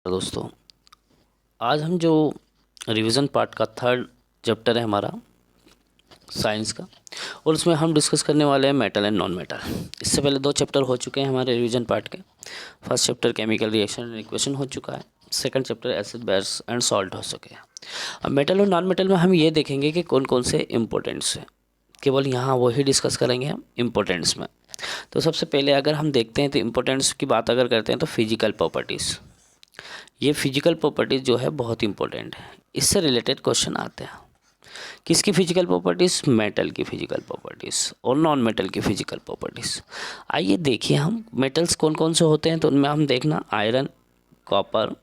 दोस्तों, आज हम जो रिवीजन पार्ट का थर्ड चैप्टर है हमारा साइंस का, और उसमें हम डिस्कस करने वाले हैं मेटल एंड नॉन मेटल। इससे पहले दो चैप्टर हो चुके हैं हमारे रिवीजन पार्ट के। First chapter chemical reaction and equation हो चुका है, second chapter acid base and salt हो चुके हैं। अब मेटल और नॉन मेटल में हम ये देखेंगे कि कौन कौन से इम्पोर्टेंट्स हैं, केवल यहाँ वही डिस्कस करेंगे हम इम्पोर्टेंट्स में। तो सबसे पहले अगर हम देखते हैं तो इम्पोर्टेंट्स की बात अगर करते हैं तो फिजिकल प्रॉपर्टीज़। ये फिजिकल प्रॉपर्टीज़ जो है बहुत इंपॉर्टेंट है, इससे रिलेटेड क्वेश्चन आते हैं। किसकी फिजिकल प्रॉपर्टीज़? मेटल की फिजिकल प्रॉपर्टीज़ और नॉन मेटल की फिजिकल प्रॉपर्टीज़। आइए देखिए हम मेटल्स कौन कौन से होते हैं, तो उनमें हम देखना iron, copper,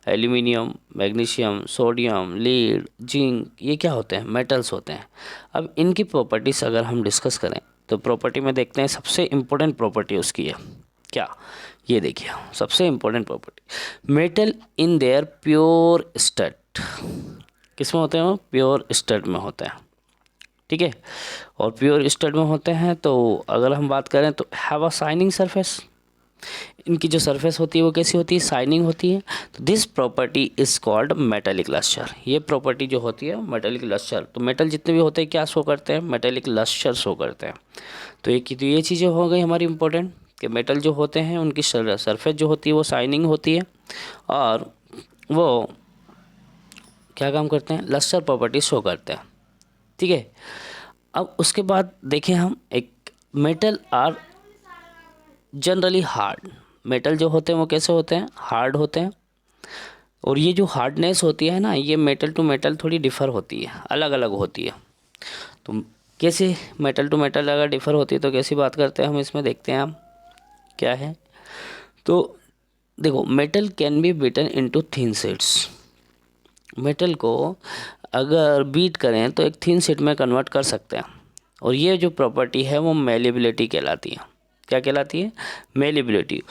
aluminium, magnesium, sodium, lead, zinc, ये क्या होते हैं? मेटल्स होते हैं। अब इनकी प्रॉपर्टीज़ अगर हम डिस्कस करें तो प्रॉपर्टी में देखते हैं सबसे इम्पोर्टेंट प्रॉपर्टी उसकी है क्या? ये देखिए सबसे important property, metal in their pure state. किस में होते हैं वो? प्योर स्टेट में होते हैं, ठीक है। और प्योर स्टेट में होते हैं तो अगर हम बात करें तो हैव अ शाइनिंग सरफेस। इनकी जो सरफेस होती है वो कैसी होती है? शाइनिंग होती है। तो this property is called metallic lustre. ये प्रॉपर्टी जो होती है मेटेलिक लस्टर। तो मेटल जितने भी होते हैं क्या शो करते हैं? मेटेलिक लस्टर शो करते हैं। तो ये चीज़ें हो गई हमारी इंपॉर्टेंट कि मेटल जो होते हैं उनकी सरफेस जो होती है वो शाइनिंग होती है और वो क्या काम करते हैं? लस्टर प्रॉपर्टी शो करते हैं, ठीक है। अब उसके बाद देखें हम एक metal are generally hard. Metal जो होते हैं वो कैसे होते हैं? हार्ड होते हैं। और ये जो हार्डनेस होती है ना, ये मेटल टू मेटल थोड़ी डिफ़र होती है, अलग अलग होती है। तो कैसे मेटल टू मेटल अगर डिफ़र होती है तो कैसी बात करते हैं हम? इसमें देखते हैं हम क्या है। तो देखो, metal can B beaten into thin sheets. Metal को अगर बीट करें तो एक थिन शीट में कन्वर्ट कर सकते हैं। और ये जो प्रॉपर्टी है वो मेलेबिलिटी कहलाती है। क्या कहलाती है? Malleability.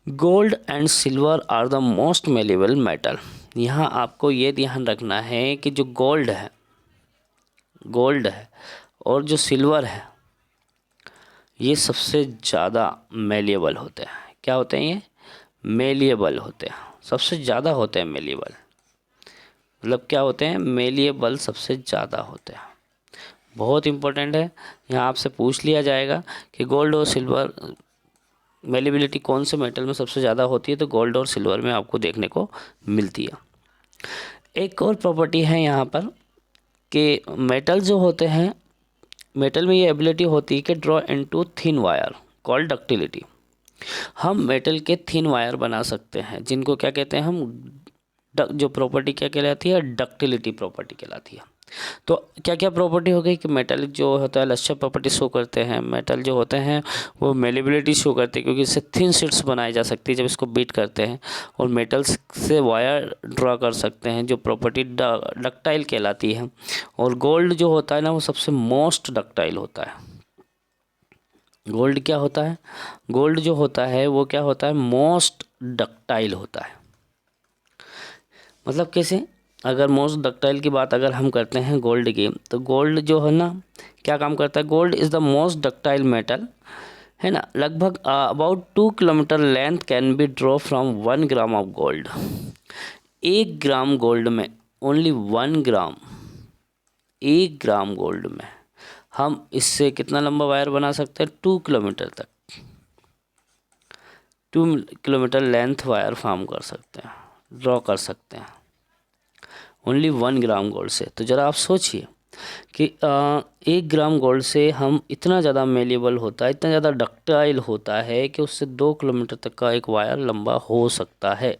Gold and silver are the most malleable metal. यहाँ आपको ये ध्यान रखना है कि जो गोल्ड है और जो सिल्वर है ये सबसे ज़्यादा मेलिएबल होते हैं। क्या होते हैं ये? मेलिएबल होते हैं, सबसे ज़्यादा होते हैं मेलिएबल। मतलब क्या होते हैं? मेलिएबल सबसे ज़्यादा होते हैं। बहुत इंपॉर्टेंट है, यहाँ आपसे पूछ लिया जाएगा कि गोल्ड और सिल्वर मेलिबिलिटी कौन से मेटल में सबसे ज़्यादा होती है, तो गोल्ड और सिल्वर में आपको देखने को मिलती है। एक और प्रॉपर्टी है यहाँ पर कि मेटल जो होते हैं, मेटल में ये एबिलिटी होती है कि draw into thin wire called ductility. हम मेटल के थिन वायर बना सकते हैं जिनको क्या कहते हैं हम? जो प्रॉपर्टी क्या कहलाती है? डक्टिलिटी प्रॉपर्टी कहलाती है। तो क्या क्या प्रॉपर्टी हो गई कि मेटल जो होता है लस्टर प्रॉपर्टी शो करते हैं, मेटल जो होते हैं वो मेलेबिलिटी शो करते हैं क्योंकि इससे थिन शीट्स बनाई जा सकती है जब इसको बीट करते हैं। और मेटल्स से वायर ड्रा कर सकते हैं जो प्रॉपर्टी डक्टाइल कहलाती है। और गोल्ड जो होता है ना वो सबसे मोस्ट डक्टाइल होता है। गोल्ड क्या होता है? गोल्ड जो होता है वो क्या होता है? मोस्ट डक्टाइल होता है। मतलब कैसे? अगर मोस्ट डक्टाइल की बात अगर हम करते हैं गोल्ड की, तो गोल्ड जो है ना क्या काम करता है? Gold is the most ductile metal, है ना। लगभग about 2 kilometre length can be draw from 1 gram of gold. 1 gram gold में, ओनली 1 ग्राम, 1 ग्राम गोल्ड में हम इससे कितना लंबा वायर बना सकते हैं? 2 किलोमीटर तक, 2 किलोमीटर लेंथ वायर फॉर्म कर सकते हैं, ड्रॉ कर सकते हैं ओनली 1 ग्राम गोल्ड से। तो ज़रा आप सोचिए कि 1 ग्राम गोल्ड से हम इतना ज़्यादा मेलेबल होता है, इतना ज़्यादा डक्टाइल होता है कि उससे 2 किलोमीटर तक का एक वायर लंबा हो सकता है,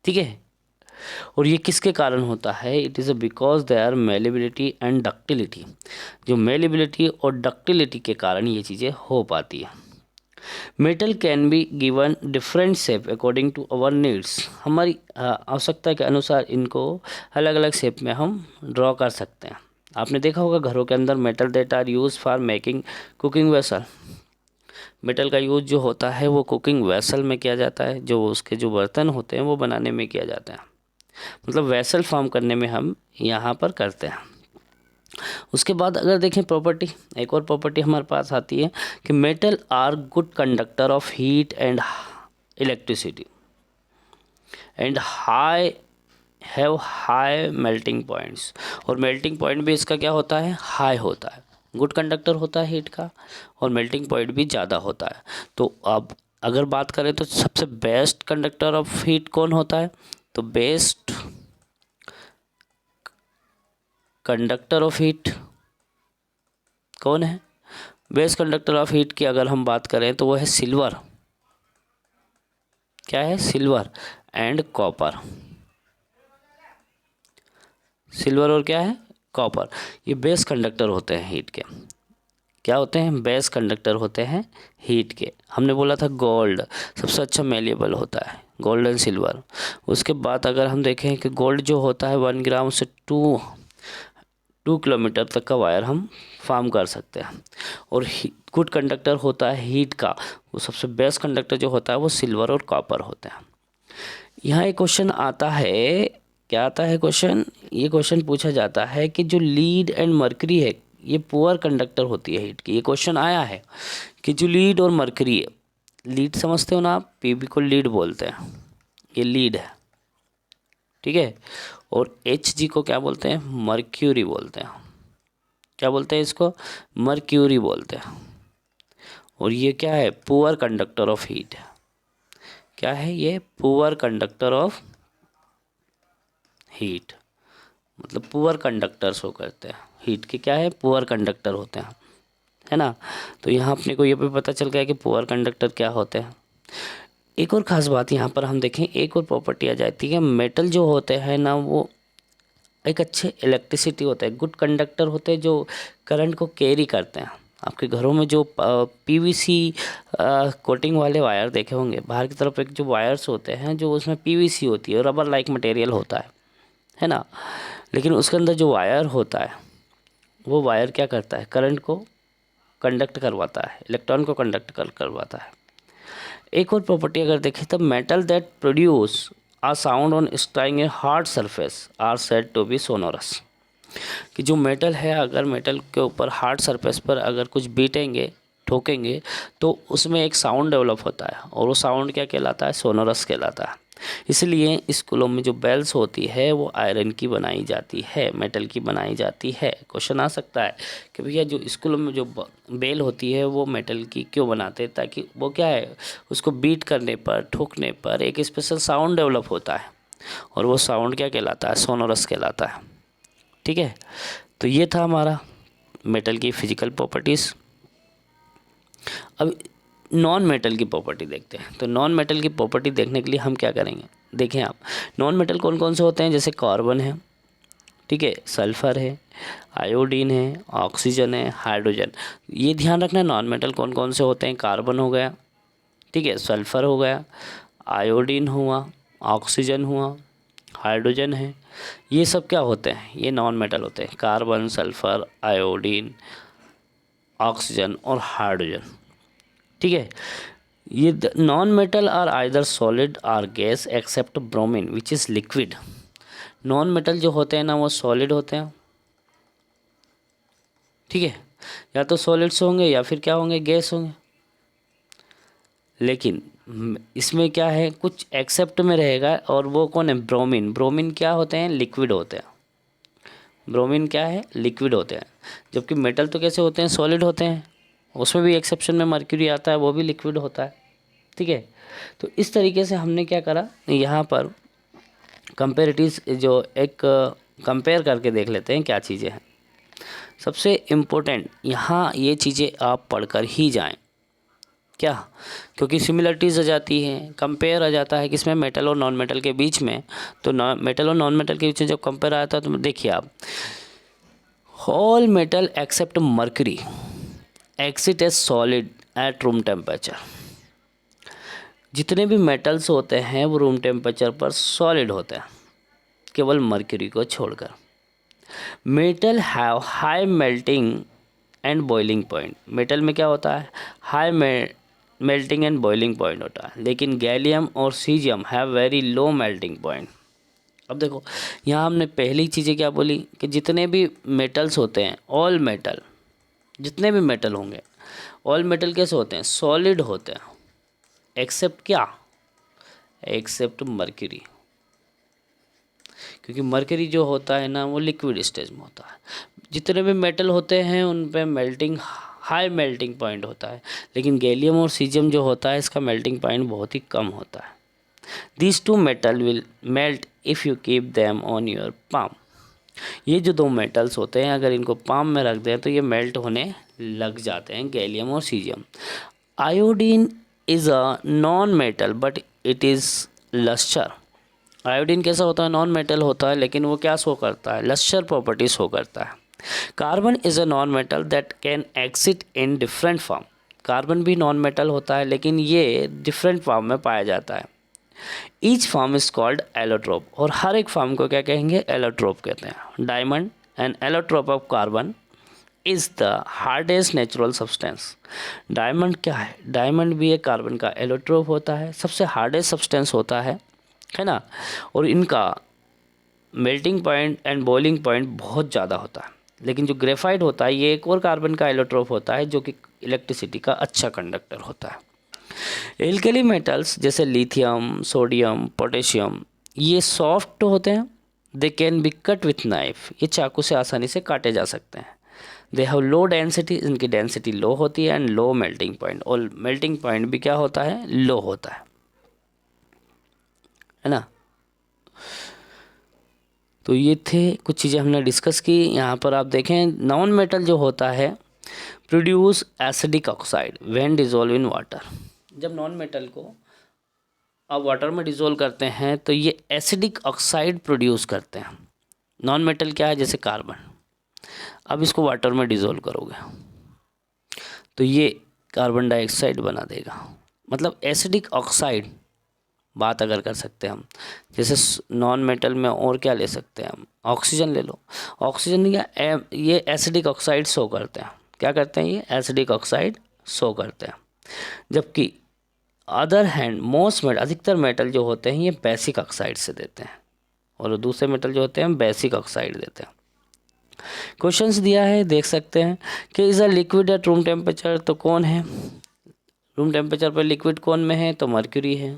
ठीक है। और ये किसके कारण होता है? It is because they are malleability and ductility. जो मेलेबिलिटी और डक्टिलिटी के कारण ये चीज़ें हो पाती है। Metal can be given different shape according to our needs. हमारी आवश्यकता के अनुसार इनको अलग अलग शेप में हम ड्रॉ कर सकते हैं। आपने देखा होगा घरों के अंदर metal that are use for making cooking vessel. Metal का यूज जो होता है वो कुकिंग वेसल में किया जाता है, जो उसके जो बर्तन होते हैं वो बनाने में किया जाता है। मतलब वेसल फॉर्म करने में हम यहाँ पर करते हैं। उसके बाद अगर देखें प्रॉपर्टी, एक और प्रॉपर्टी हमारे पास आती है कि metal are good conductor of heat and electricity. And have high melting points, और मेल्टिंग पॉइंट भी इसका क्या होता है, हाई होता है। गुड कंडक्टर होता है हीट का, और मेल्टिंग पॉइंट भी ज़्यादा होता है। तो अब अगर बात करें तो सबसे बेस्ट कंडक्टर ऑफ हीट कौन होता है, तो बेस्ट कंडक्टर ऑफ हीट कौन है, बेस्ट कंडक्टर ऑफ हीट की अगर हम बात करें तो वो है सिल्वर। क्या है, सिल्वर एंड कॉपर। सिल्वर और क्या है, कॉपर, ये बेस्ट कंडक्टर होते हैं हीट के। क्या होते हैं, बेस्ट कंडक्टर होते हैं हीट के। हमने बोला था गोल्ड सबसे अच्छा मेलेबल होता है, गोल्ड एंड सिल्वर। उसके बाद अगर हम देखें कि गोल्ड जो होता है 1 ग्राम से 2 किलोमीटर तक का वायर हम फॉर्म कर सकते हैं। और गुड कंडक्टर होता है हीट का, वो सबसे बेस्ट कंडक्टर जो होता है वो सिल्वर और कॉपर होते हैं। यहाँ एक क्वेश्चन आता है, क्या आता है क्वेश्चन, ये क्वेश्चन पूछा जाता है कि जो लीड एंड मरकरी है ये पुअर कंडक्टर होती है हीट की। ये क्वेश्चन आया है कि जो लीड और मरकरी है, लीड समझते हो ना आप, पीबी को लीड बोलते हैं, ये लीड है, ठीक है। और Hg को क्या बोलते हैं, मर्क्यूरी बोलते हैं। क्या बोलते हैं इसको, मर्क्यूरी बोलते हैं। और ये क्या है, पुअर कंडक्टर ऑफ हीट है। क्या है ये, पुअर कंडक्टर ऑफ हीट, मतलब पुअर कंडक्टर शो करते हैं हीट के, क्या है, पुअर कंडक्टर होते हैं, है ना। तो यहाँ अपने को ये भी पता चल गया कि पुअर कंडक्टर क्या होते हैं। एक और ख़ास बात यहाँ पर हम देखें, एक और प्रॉपर्टी आ जाती है, मेटल जो होते हैं ना वो एक अच्छे इलेक्ट्रिसिटी होते हैं, गुड कंडक्टर होते हैं, जो करंट को कैरी करते हैं। आपके घरों में जो पीवीसी कोटिंग वाले वायर देखे होंगे, बाहर की तरफ एक जो वायर्स होते हैं जो उसमें पीवीसी होती है, रबर लाइक मटेरियल होता है ना। लेकिन उसके अंदर जो वायर होता है वो वायर क्या करता है, करंट को कंडक्ट करवाता है, इलेक्ट्रॉन को कंडक्ट करवाता है। एक और प्रॉपर्टी अगर देखें तो metal that produce a sound on striking a hard surface are said to be sonorous. कि जो मेटल है, अगर मेटल के ऊपर हार्ड सरफेस पर अगर कुछ बीटेंगे, ठोकेंगे, तो उसमें एक साउंड डेवलप होता है, और वो साउंड क्या कहलाता है, सोनोरस कहलाता है। इसलिए स्कूलों में जो बेल्स होती है वो आयरन की बनाई जाती है, मेटल की बनाई जाती है। क्वेश्चन आ सकता है कि भैया जो स्कूलों में जो बेल होती है वो मेटल की क्यों बनाते हैं, ताकि वो क्या है, उसको बीट करने पर, ठोकने पर एक स्पेशल साउंड डेवलप होता है, और वो साउंड क्या कहलाता है, सोनोरस कहलाता है, ठीक है। तो ये था हमारा मेटल की फिजिकल प्रॉपर्टीज़। अब नॉन मेटल की प्रॉपर्टी देखते हैं। तो नॉन मेटल की प्रॉपर्टी देखने के लिए हम क्या करेंगे, देखें आप, नॉन मेटल कौन कौन से होते हैं, जैसे कार्बन है, ठीक है, सल्फ़र है, आयोडीन है, ऑक्सीजन है, हाइड्रोजन। ये ध्यान रखना, नॉन मेटल कौन कौन से होते हैं, कार्बन हो गया, ठीक है, सल्फ़र हो गया, आयोडीन हुआ, ऑक्सीजन हुआ, हाइड्रोजन है। ये सब क्या होते हैं, ये नॉन मेटल होते हैं, कार्बन, सल्फ़र, आयोडीन, ऑक्सीजन और हाइड्रोजन, ठीक है। ये non metal are either solid or gas except bromine which is liquid. Non metal जो होते हैं ना वो सॉलिड होते हैं, ठीक है, या तो सॉलिड्स होंगे या फिर क्या होंगे, गैस होंगे। लेकिन इसमें क्या है, कुछ एक्सेप्ट में रहेगा, और वो कौन है, ब्रोमीन। ब्रोमीन क्या होते हैं, लिक्विड होते हैं। ब्रोमीन क्या है, लिक्विड होते हैं। जबकि मेटल तो कैसे होते हैं, सॉलिड होते हैं। उसमें भी एक्सेप्शन में मर्क्यूरी आता है, वो भी लिक्विड होता है, ठीक है। तो इस तरीके से हमने क्या करा, यहाँ पर कंपेरेटिव जो एक कंपेयर करके देख लेते हैं क्या चीज़ें हैं। सबसे इम्पोर्टेंट यहाँ ये चीज़ें आप पढ़कर ही जाएं, क्या, क्योंकि सिमिलरिटीज़ आ जाती हैं, कंपेयर आ जाता है किसमें, मेटल और नॉन मेटल के बीच में। तो मेटल और नॉन मेटल के बीच में जब कंपेयर आता है तो देखिए आप, all metal except mercury exist as solid at room temperature. जितने भी मेटल्स होते हैं वो रूम टेम्परेचर पर सॉलिड होते हैं, केवल मर्क्यूरी को छोड़कर। Metal have high melting and boiling point. Metal में क्या होता है, high melting and boiling point होता है, लेकिन गैलियम और caesium have very low melting point. अब देखो यहाँ हमने पहली चीज़ें क्या बोली कि जितने भी मेटल्स होते हैं, ऑल मेटल, जितने भी मेटल होंगे, ऑल मेटल कैसे होते हैं, सॉलिड होते हैं, एक्सेप्ट क्या, एक्सेप्ट मर्क्यूरी। क्योंकि मरकरी जो होता है ना वो लिक्विड स्टेज में होता है। जितने भी मेटल होते हैं उन पे मेल्टिंग हाई मेल्टिंग पॉइंट होता है, लेकिन गैलियम और सीजियम जो होता है इसका मेल्टिंग पॉइंट बहुत ही कम होता है। These two metal will melt if you keep them on your palm। ये जो दो मेटल्स होते हैं अगर इनको पाम में रख दें तो ये मेल्ट होने लग जाते हैं, गैलियम और caesium. Iodine is a non metal but it is lustre. Iodine कैसा होता है? नॉन मेटल होता है, लेकिन वो क्या शो करता है? लस्टर प्रॉपर्टी शो करता है। Carbon is a non metal that can exist in different form. Carbon भी नॉन मेटल होता है, लेकिन ये डिफरेंट फॉर्म में पाया जाता है। Each form is called allotrope, और हर एक फॉर्म को क्या कहेंगे? एलोट्रोप कहते हैं। Diamond and allotrope of carbon is the hardest natural substance. Diamond क्या है? डायमंड भी एक कार्बन का एलोट्रोप होता है, सबसे हार्डेस्ट सब्सटेंस होता है ना, और इनका melting point and boiling point बहुत ज़्यादा होता है। लेकिन जो ग्रेफाइट होता है ये एक और कार्बन का एलोट्रोप होता है जो कि इलेक्ट्रिसिटी का अच्छा कंडक्टर होता है। एल्कली मेटल्स जैसे लिथियम, सोडियम, पोटेशियम ये सॉफ्ट होते हैं। They can be cut with knife, ये चाकू से आसानी से काटे जा सकते हैं। दे हैव लो डेंसिटी, इनकी डेंसिटी लो होती है, एंड लो मेल्टिंग पॉइंट, और मेल्टिंग पॉइंट भी क्या होता है? लो होता है ना। तो ये थे कुछ चीज़ें हमने डिस्कस की। यहाँ पर आप देखें नॉन मेटल जो होता है produce acidic oxide when dissolve in water. जब नॉन मेटल को आप वाटर में डिजोल्व करते हैं तो ये एसिडिक ऑक्साइड प्रोड्यूस करते हैं। नॉन मेटल क्या है? जैसे कार्बन, अब इसको वाटर में डिजोल्व करोगे तो ये कार्बन डाइऑक्साइड बना देगा। मतलब एसिडिक ऑक्साइड बात अगर कर सकते हैं हम, जैसे नॉन मेटल में और क्या ले सकते हैं हम? ऑक्सीजन ले लो। ऑक्सीजन क्या ये एसिडिक ऑक्साइड शो करते हैं। क्या करते हैं? ये एसिडिक ऑक्साइड शो करते हैं। जबकि अदर हैंड मोस्ट मेटल, अधिकतर मेटल जो होते हैं ये बेसिक ऑक्साइड से देते हैं, और दूसरे मेटल जो होते हैं बेसिक ऑक्साइड देते हैं। क्वेश्चंस दिया है, देख सकते हैं कि is a liquid at room temperature, तो कौन है? रूम टेम्परेचर पर लिक्विड कौन में है? तो मर्क्यूरी है।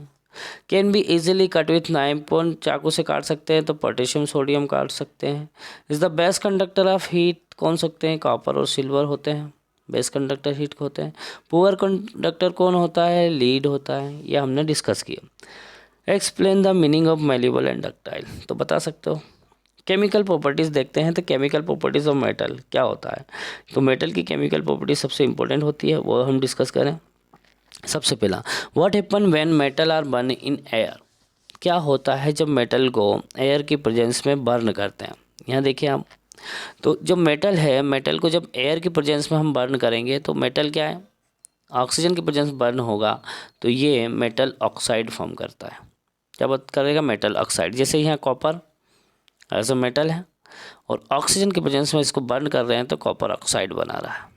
Can be easily cut with knife, कौन चाकू से काट सकते हैं? तो पोटेशियम, सोडियम काट सकते हैं। Is the best conductor of heat, कौन सकते हैं? कॉपर और सिल्वर होते हैं, बेस्ट कंडक्टर हीट को होते हैं। पुअर कंडक्टर कौन होता है? लीड होता है। ये हमने डिस्कस किया। Explain the meaning of malleable and ductile, तो बता सकते हो। केमिकल प्रॉपर्टीज़ देखते हैं, तो केमिकल प्रॉपर्टीज़ ऑफ मेटल क्या होता है? तो मेटल की केमिकल प्रॉपर्टी सबसे इंपॉर्टेंट होती है, वो हम डिस्कस करें। सबसे पहला, what happen when metal are burn in air. क्या होता है जब मेटल को एयर की प्रेजेंस में बर्न करते हैं? यहाँ देखिए आप, तो जो मेटल है, मेटल को जब एयर की प्रेजेंस में हम बर्न करेंगे तो मेटल क्या है? ऑक्सीजन की प्रेजेंस बर्न होगा तो ये मेटल ऑक्साइड फॉर्म करता है। क्या बात करेगा? Metal oxide. जैसे यहाँ कॉपर ऐसा मेटल है और ऑक्सीजन की प्रेजेंस में इसको बर्न कर रहे हैं तो कॉपर ऑक्साइड बना रहा है।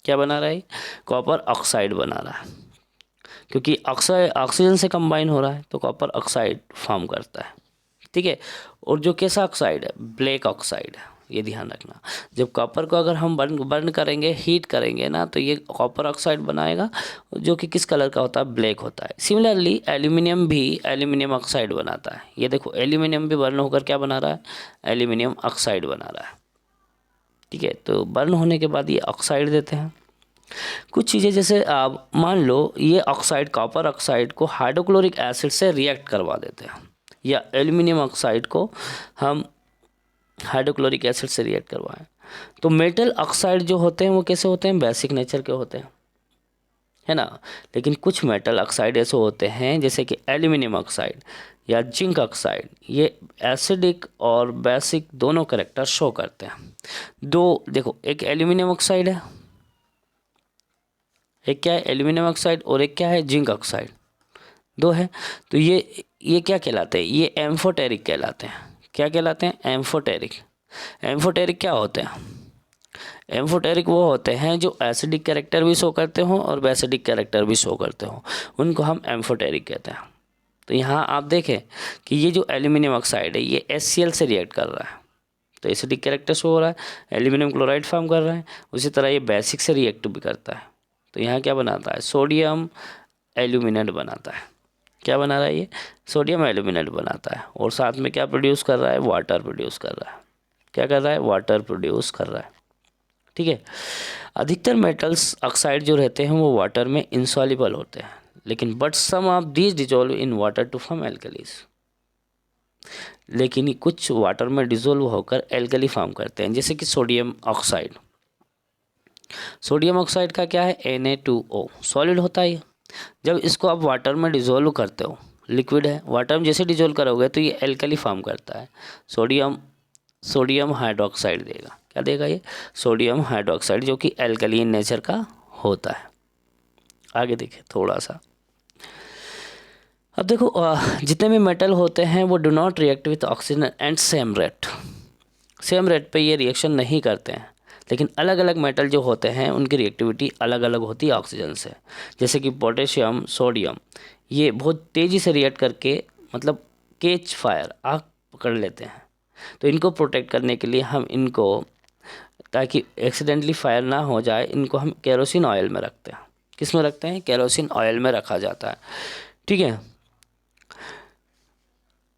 क्या बना रहा है? कॉपर ऑक्साइड बना रहा है, क्योंकि ऑक्सीजन से कंबाइन हो रहा है तो कॉपर ऑक्साइड फॉर्म करता है। ठीक है। और जो कैसा ऑक्साइड है? ब्लैक ऑक्साइड है, ये ध्यान रखना। जब कॉपर को अगर हम बर्न करेंगे, हीट करेंगे ना, तो ये कॉपर ऑक्साइड बनाएगा जो कि किस कलर का होता है? ब्लैक होता है। सिमिलरली एल्यूमिनियम भी एल्यूमिनियम ऑक्साइड बनाता है। ये देखो एल्यूमिनियम भी बर्न होकर क्या बना रहा है? एल्यूमिनियम ऑक्साइड बना रहा है। ठीक है, तो बर्न होने के बाद ये ऑक्साइड देते हैं। कुछ चीज़ें जैसे आप मान लो ये ऑक्साइड, कॉपर ऑक्साइड को हाइड्रोक्लोरिक एसिड से रिएक्ट करवा देते हैं, या एल्यूमिनियम ऑक्साइड को हम हाइड्रोक्लोरिक एसिड से रिएक्ट करवाएं, तो मेटल ऑक्साइड जो होते हैं वो कैसे होते हैं? बेसिक नेचर के होते हैं, है ना। लेकिन कुछ मेटल ऑक्साइड ऐसे होते हैं जैसे कि एल्यूमिनियम ऑक्साइड या जिंक ऑक्साइड, ये एसिडिक और बेसिक दोनों कैरेक्टर शो करते हैं। दो देखो, एक एल्यूमिनियम ऑक्साइड है, एक क्या है? एल्यूमिनियम ऑक्साइड, और एक क्या है? Zinc oxide. दो है, तो ये क्या कहलाते हैं? ये एम्फोटेरिक कहलाते हैं। क्या कहलाते हैं? एम्फोटेरिक। एम्फोटेरिक क्या होते हैं? एम्फोटेरिक वो होते हैं जो एसिडिक कैरेक्टर भी शो करते हो और बेसिडिक कैरेक्टर भी शो करते हो, उनको हम एम्फोटेरिक कहते हैं। तो यहाँ आप देखें कि ये जो एल्यूमिनियम ऑक्साइड है ये HCl से रिएक्ट कर रहा है, तो एसिडिक कैरेक्टर शो हो रहा है, एल्यूमिनियम क्लोराइड फॉर्म कर रहा है। उसी तरह ये बेसिक से रिएक्ट भी करता है, तो यहाँ क्या बनाता है? सोडियम एल्यूमिनेट बनाता है। क्या बना रहा है ये, सोडियम एल्यूमिनेट बनाता है, और साथ में क्या प्रोड्यूस कर रहा है, वाटर प्रोड्यूस कर रहा है। क्या कर रहा है, वाटर प्रोड्यूस कर रहा है। ठीक है। अधिकतर मेटल्स ऑक्साइड जो रहते हैं वो वाटर में इंसॉल्युबल होते हैं, लेकिन but some of these dissolve in water to form alkalis. लेकिन कुछ वाटर में डिजोल्व होकर एल्कली फॉर्म करते हैं, जैसे कि सोडियम ऑक्साइड। सोडियम ऑक्साइड का क्या है, Na2O सॉलिड होता है। जब इसको आप वाटर में डिजोल्व करते हो, लिक्विड है, वाटर में जैसे डिजोल्व करोगे तो ये एल्कली फॉर्म करता है, सोडियम हाइड्रोक्साइड देगा। क्या देगा ये, सोडियम हाइड्रोक्साइड, जो कि एल्कलीन नेचर का होता है। आगे देखिए थोड़ा सा। अब देखो जितने भी मेटल होते हैं वो do not react with oxygen and same rate पे ये रिएक्शन नहीं करते हैं, लेकिन अलग अलग मेटल जो होते हैं उनकी रिएक्टिविटी अलग अलग होती है ऑक्सीजन से। जैसे कि पोटेशियम, सोडियम, ये बहुत तेज़ी से रिएक्ट करके मतलब कैच फायर, आग पकड़ लेते हैं। तो इनको प्रोटेक्ट करने के लिए हम इनको, ताकि एक्सीडेंटली फायर ना हो जाए, इनको हम केरोसिन ऑयल में रखते हैं। किस में रखते हैं, केरोसिन ऑयल में रखा जाता है। ठीक है।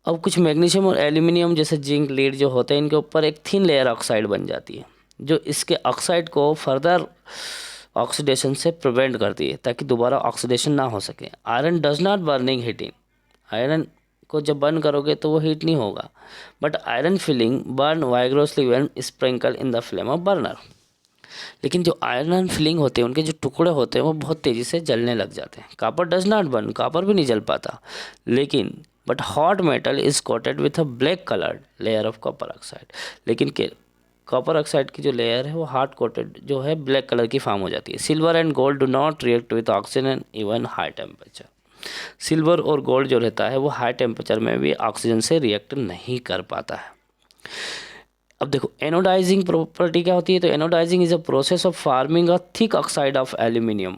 अब कुछ मैग्नीशियम और एल्यूमिनियम जैसे जिंक, लीड जो होते हैं, इनके ऊपर एक थिन लेयर ऑक्साइड बन जाती है, जो इसके ऑक्साइड को फर्दर ऑक्सीडेशन से प्रिवेंट करती है, ताकि दोबारा ऑक्सीडेशन ना हो सके। Iron does not burning heating, iron को जब बर्न करोगे तो वो हीट नहीं होगा, but iron filing burn vigorously when sprinkle in the flame of burner. लेकिन जो आयरन फिलिंग होते हैं, उनके जो टुकड़े होते हैं वो बहुत तेज़ी से जलने लग जाते हैं। Copper does not burn, copper भी नहीं जल पाता, लेकिन but hot metal is coated with a black coloured layer of copper oxide. लेकिन कॉपर ऑक्साइड की जो लेयर है वो हार्ड कोटेड जो है ब्लैक कलर की फॉर्म हो जाती है। Silver and gold do not react with oxygen even high temperature. Silver और गोल्ड जो रहता है वो हाई टेम्परेचर में भी ऑक्सीजन से रिएक्ट नहीं कर पाता है। अब देखो एनोडाइजिंग प्रॉपर्टी क्या होती है, तो anodising is a process of forming a thick oxide of aluminium.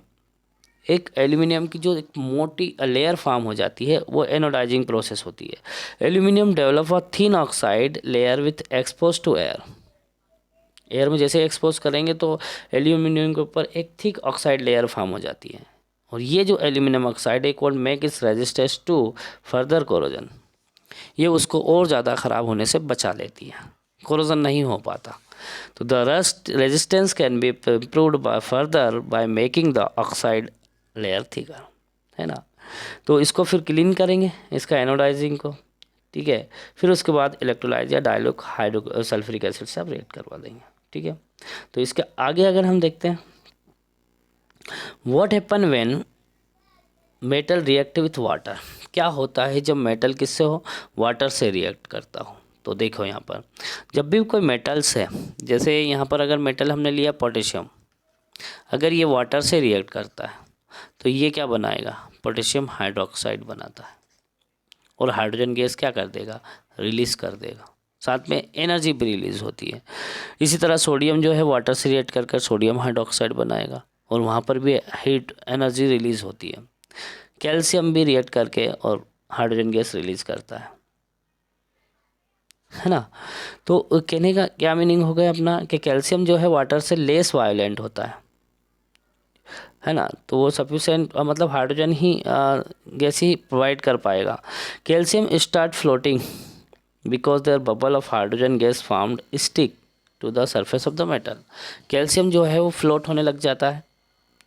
एक एल्यूमिनियम की जो एक मोटी लेयर फॉर्म हो जाती है वो एनोडाइजिंग प्रोसेस होती है। Aluminium develop a thin oxide layer with expose to air. Air में जैसे एक्सपोज करेंगे तो एल्यूमिनियम के ऊपर एक थिक ऑक्साइड लेयर फॉर्म हो जाती है, और ये जो एल्यूमिनियम ऑक्साइड एक volt make its resistance to further corrosion, ये उसको और ज़्यादा ख़राब होने से बचा लेती है, कोरोजन नहीं हो पाता। तो the rust resistance can be improved by further by making the oxide layer thicker, है ना। तो इसको फिर क्लीन करेंगे, इसका एनोडाइजिंग को, ठीक है। फिर उसके बाद इलेक्ट्रोलाइज या डाइल्यूट हाइड्रो सल्फ्यूरिक एसिड से आप रिएक्ट करवा देंगे, ठीक है। तो इसके आगे अगर हम देखते हैं, what happen when metal react with water, क्या होता है जब मेटल किससे हो, वाटर से रिएक्ट करता हो। तो देखो यहाँ पर जब भी कोई मेटल्स है, जैसे यहाँ पर अगर मेटल हमने लिया पोटेशियम, अगर ये वाटर से रिएक्ट करता है तो ये क्या बनाएगा, पोटेशियम हाइड्रोक्साइड बनाता है, और हाइड्रोजन गैस क्या कर देगा, रिलीज़ कर देगा, साथ में एनर्जी भी रिलीज होती है। इसी तरह सोडियम जो है वाटर से रिएक्ट कर सोडियम हाइड्रोक्साइड बनाएगा, और वहाँ पर भी हीट एनर्जी रिलीज होती है। कैल्शियम भी रिएक्ट करके और हाइड्रोजन गैस रिलीज करता है ना। तो कहने का क्या मीनिंग हो गया अपना, कि कैल्शियम जो है वाटर से लेस वायलेंट होता है ना, तो वो सफिशेंट मतलब हाइड्रोजन ही गैस ही प्रोवाइड कर पाएगा। Calcium start floating because there bubble of hydrogen gas formed stick to the surface of the metal. Calcium जो है वो फ्लोट होने लग जाता है,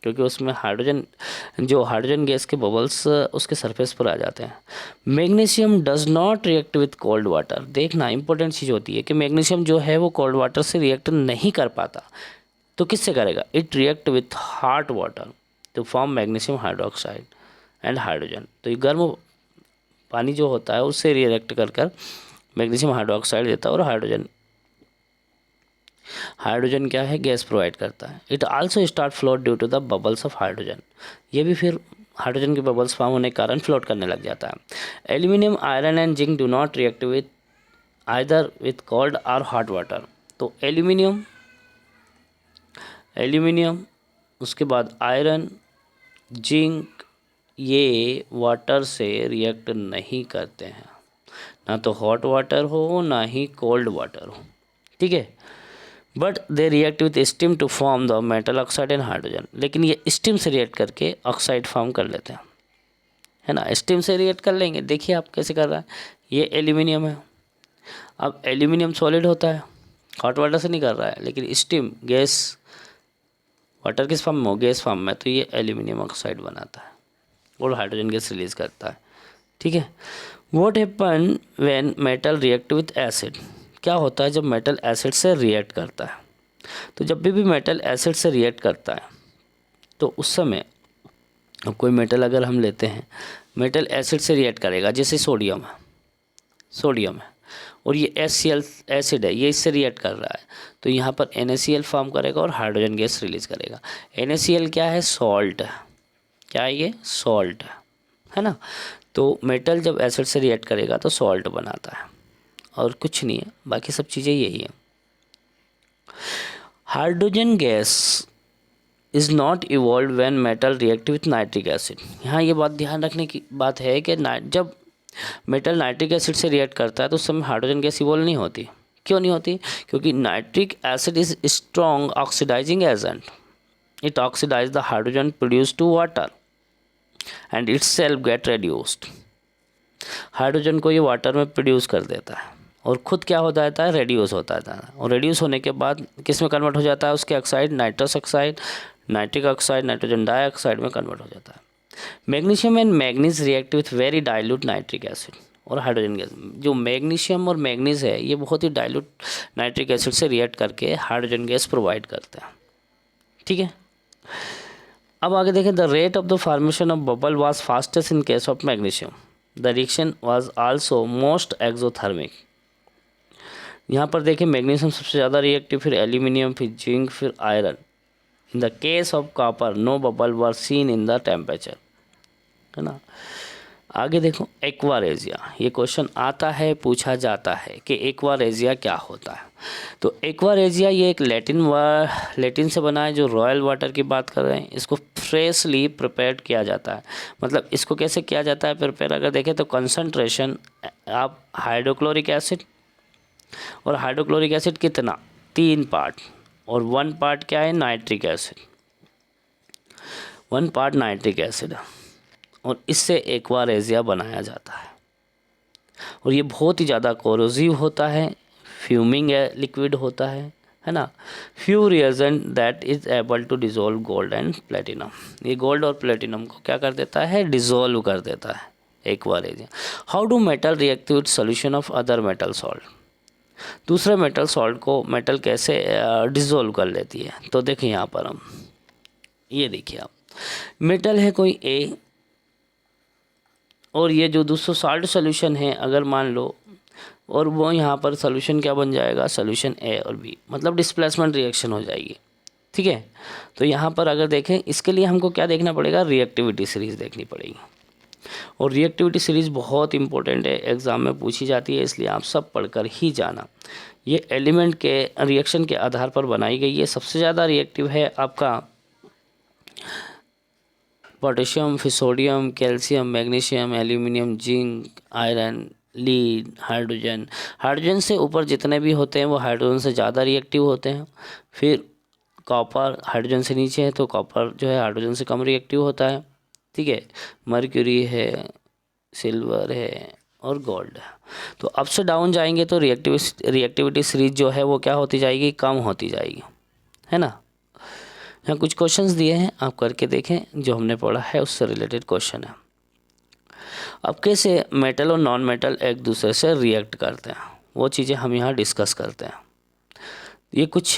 क्योंकि उसमें हाइड्रोजन गैस के बबल्स उसके सरफेस पर आ जाते हैं। Magnesium does not react with cold water. देखना इंपॉर्टेंट चीज़ होती है कि मैग्नीशियम जो है वो कोल्ड वाटर से रिएक्ट नहीं कर पाता, तो किससे करेगा, it react with hot water to form magnesium hydroxide and hydrogen. तो ये गर्म पानी जो होता है उससे रिएक्ट कर मैग्नीशियम हाइड्रोक्साइड देता है, और हाइड्रोजन क्या है, गैस प्रोवाइड करता है। It also start float due to the bubbles of hydrogen. ये भी फिर हाइड्रोजन के बबल्स फॉर्म होने के कारण फ्लोट करने लग जाता है। Aluminium, iron and zinc do not react with either with cold और हॉट वाटर। तो एल्यूमिनियम उसके बाद आयरन, जिंक, ये वाटर से रिएक्ट नहीं करते हैं, ना तो हॉट वाटर हो ना ही कोल्ड वाटर हो, ठीक है। But they react with steam to form the metal oxide and hydrogen. लेकिन ये स्टीम से रिएक्ट करके ऑक्साइड फॉर्म कर लेते हैं, है ना, स्टीम से रिएक्ट कर लेंगे। देखिए आप कैसे कर रहा है, ये एल्यूमिनियम है। अब एल्यूमिनियम सॉलिड होता है, हॉट वाटर से नहीं कर रहा है, लेकिन स्टीम गैस, वाटर किस फॉर्म में हो, गैस फॉर्म में, तो ये एल्यूमिनियम ऑक्साइड बनाता है और हाइड्रोजन गैस रिलीज करता है। ठीक है। What happen when metal react with acid, क्या होता है जब मेटल एसिड से रिएक्ट करता है। तो जब भी मेटल एसिड से रिएक्ट करता है तो उस समय, अब कोई मेटल अगर हम लेते हैं, मेटल एसिड से रिएक्ट करेगा, जैसे सोडियम है और ये HCl एसिड है, ये इससे रिएक्ट कर रहा है, तो यहाँ पर NaCl फॉर्म करेगा और हाइड्रोजन गैस रिलीज करेगा। NaCl क्या है, सॉल्ट है। क्या है ये, सॉल्ट है ना। तो मेटल जब एसिड से रिएक्ट करेगा तो सॉल्ट बनाता है और कुछ नहीं है, बाकी सब चीज़ें यही है। Hydrogen gas is not evolve when metal react with nitric acid. यहाँ ये बात ध्यान रखने की बात है कि जब मेटल नाइट्रिक एसिड से रिएक्ट करता है तो उस समय हाइड्रोजन गैस इवॉल्व नहीं होती। क्यों नहीं होती, क्योंकि nitric acid is strong oxidising agent, it oxidise the hydrogen produce to water and itself get reduced. Hydrogen को ये वाटर में प्रोड्यूस कर देता है और ख़ुद क्या हो जाता है, रेड्यूस होता है, और रेड्यूस होने के बाद किस में कन्वर्ट हो जाता है, उसके oxide, nitrous oxide, nitric oxide, nitrogen dioxide में कन्वर्ट हो जाता है। Magnesium and manganese react with very dilute nitric acid और हाइड्रोजन गैस। जो मैग्नीशियम और मैग्नीज है ये बहुत ही डाइल्यूट नाइट्रिक एसिड से रिएक्ट करके हाइड्रोजन गैस प्रोवाइड करते हैं। ठीक है। अब आगे देखें, the rate of the formation of bubble was fastest in case of magnesium, the reaction was also most exothermic. यहाँ पर देखें मैग्नीशियम सबसे ज़्यादा रिएक्टिव, फिर एल्यूमिनियम, फिर जिंक, फिर iron. In the case of copper no bubble were seen in the temperature, है ना। आगे देखो, एक्वारेजिया, ये क्वेश्चन आता है, पूछा जाता है कि एक्वारेजिया क्या होता है। तो एक्वारेजिया ये एक लैटिन से बना है, जो रॉयल वाटर की बात कर रहे हैं। इसको फ्रेशली प्रिपेयर्ड किया जाता है। मतलब इसको कैसे किया जाता है प्रिपेयर, अगर देखें तो कंसंट्रेशन आप हाइड्रोक्लोरिक एसिड, और हाइड्रोक्लोरिक एसिड कितना, 3 पार्ट, और 1 पार्ट क्या है, nitric acid, 1 part nitric acid, और इससे एक्वारेजिया बनाया जाता है। और ये बहुत ही ज़्यादा कोरोसिव होता है, फ्यूमिंग लिक्विड होता है ना। Few reagent that is able to dissolve gold and platinum, ये गोल्ड और प्लेटिनम को क्या कर देता है, डिजोल्व कर देता है aqua regia. How do metal react with solution of other metal salt, दूसरे मेटल सॉल्ट को मेटल कैसे डिजोल्व कर लेती है। तो देखिए यहाँ पर हम ये देखिए, आप मेटल है कोई A, और ये जो दूसरा सॉल्ट सोल्यूशन है अगर मान लो, और वो यहाँ पर सोल्यूशन क्या बन जाएगा, सोल्यूशन A और B, मतलब डिस्प्लेसमेंट रिएक्शन हो जाएगी। ठीक है। तो यहाँ पर अगर देखें, इसके लिए हमको क्या देखना पड़ेगा, रिएक्टिविटी सीरीज देखनी पड़ेगी। और रिएक्टिविटी सीरीज़ बहुत इंपॉर्टेंट है, एग्ज़ाम में पूछी जाती है, इसलिए आप सब पढ़कर ही जाना। ये एलिमेंट के रिएक्शन के आधार पर बनाई गई है। सबसे ज़्यादा रिएक्टिव है आपका पोटेशियम, फिर sodium, calcium, magnesium, aluminium, zinc, iron, lead, hydrogen. Hydrogen से ऊपर जितने भी होते हैं वो हाइड्रोजन से ज़्यादा रिएक्टिव होते हैं। फिर कॉपर हाइड्रोजन से नीचे है, तो कॉपर जो है हाइड्रोजन से कम रिएक्टिव होता है। ठीक है। मर्क्यूरी है, सिल्वर है और गोल्ड है। तो अप से डाउन जाएंगे तो रिएक्टिविटी सीरीज जो है वो क्या होती जाएगी, कम होती जाएगी, है ना। यहाँ कुछ क्वेश्चंस दिए हैं, आप करके देखें, जो हमने पढ़ा है उससे रिलेटेड क्वेश्चन है। अब कैसे मेटल और नॉन मेटल एक दूसरे से रिएक्ट करते हैं वो चीज़ें हम यहाँ डिस्कस करते हैं। ये कुछ